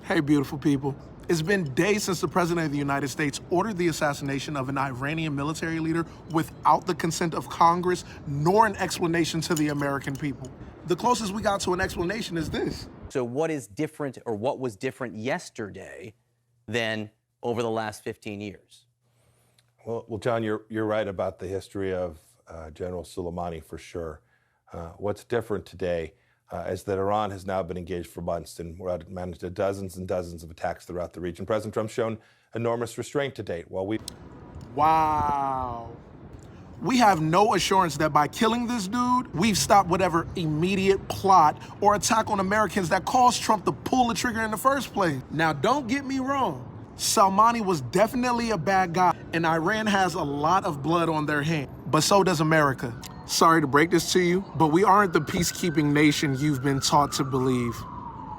Hey, beautiful people. It's been days since the President of the United States ordered the assassination of an Iranian military leader without the consent of Congress, nor an explanation to the American people. The closest we got to an explanation is this. So what is different, or what was different yesterday than over the last 15 years? Well, John, you're right about the history of General Soleimani for sure. What's different today is that Iran has now been engaged for months, and we're managed dozens and dozens of attacks throughout the region. President Trump's shown enormous restraint to date. Wow. We have no assurance that by killing this dude, we've stopped whatever immediate plot or attack on Americans that caused Trump to pull the trigger in the first place. Now, don't get me wrong. Soleimani was definitely a bad guy, and Iran has a lot of blood on their hands, but so does America. Sorry to break this to you, but we aren't the peacekeeping nation you've been taught to believe.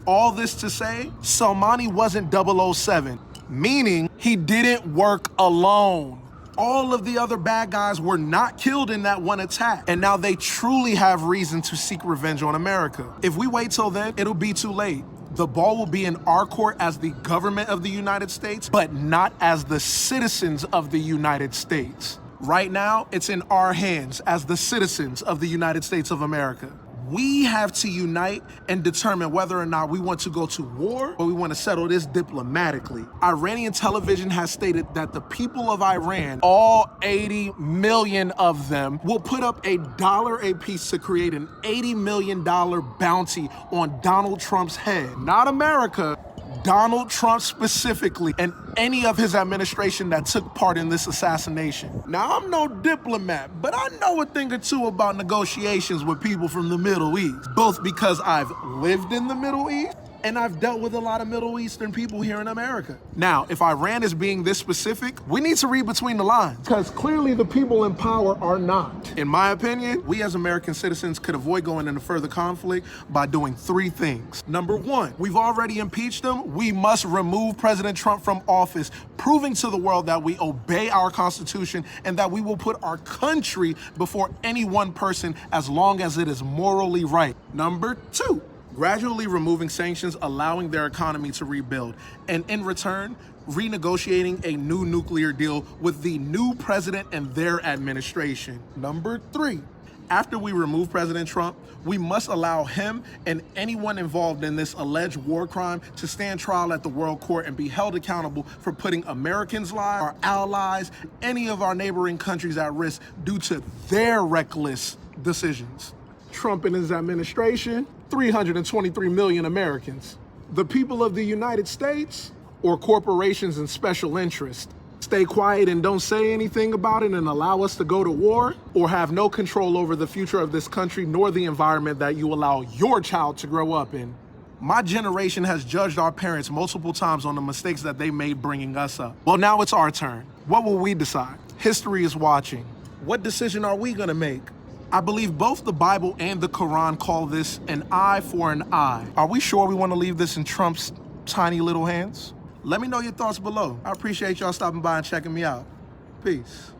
All this to say, Soleimani wasn't 007, meaning he didn't work alone. All of the other bad guys were not killed in that one attack, and now they truly have reason to seek revenge on America. If we wait till then, it'll be too late. The ball will be in our court as the government of the United States, but not as the citizens of the United States. Right now, it's in our hands as the citizens of the United States of America. We have to unite and determine whether or not we want to go to war or we want to settle this diplomatically. Iranian television has stated that the people of Iran, all 80 million of them, will put up $1 apiece to create an $80 million bounty on Donald Trump's head. Not America, Donald Trump specifically, and any of his administration that took part in this assassination. Now, I'm no diplomat, but I know a thing or two about negotiations with people from the Middle East, both because I've lived in the Middle East and I've dealt with a lot of Middle Eastern people here in America. Now, if Iran is being this specific, we need to read between the lines, because clearly the people in power are not. In my opinion, we as American citizens could avoid going into further conflict by doing 3 things. Number 1, we've already impeached him. We must remove President Trump from office, proving to the world that we obey our Constitution and that we will put our country before any one person as long as it is morally right. Number 2, gradually removing sanctions, allowing their economy to rebuild, and in return, renegotiating a new nuclear deal with the new president and their administration. Number 3, after we remove President Trump, we must allow him and anyone involved in this alleged war crime to stand trial at the World Court and be held accountable for putting Americans' lives, our allies, any of our neighboring countries at risk due to their reckless decisions. Trump and his administration, 323 million Americans. The people of the United States, or corporations and special interests, stay quiet and don't say anything about it and allow us to go to war, or have no control over the future of this country nor the environment that you allow your child to grow up in. My generation has judged our parents multiple times on the mistakes that they made bringing us up. Well, now it's our turn. What will we decide? History is watching. What decision are we gonna make? I believe both the Bible and the Quran call this an eye for an eye. Are we sure we want to leave this in Trump's tiny little hands? Let me know your thoughts below. I appreciate y'all stopping by and checking me out. Peace.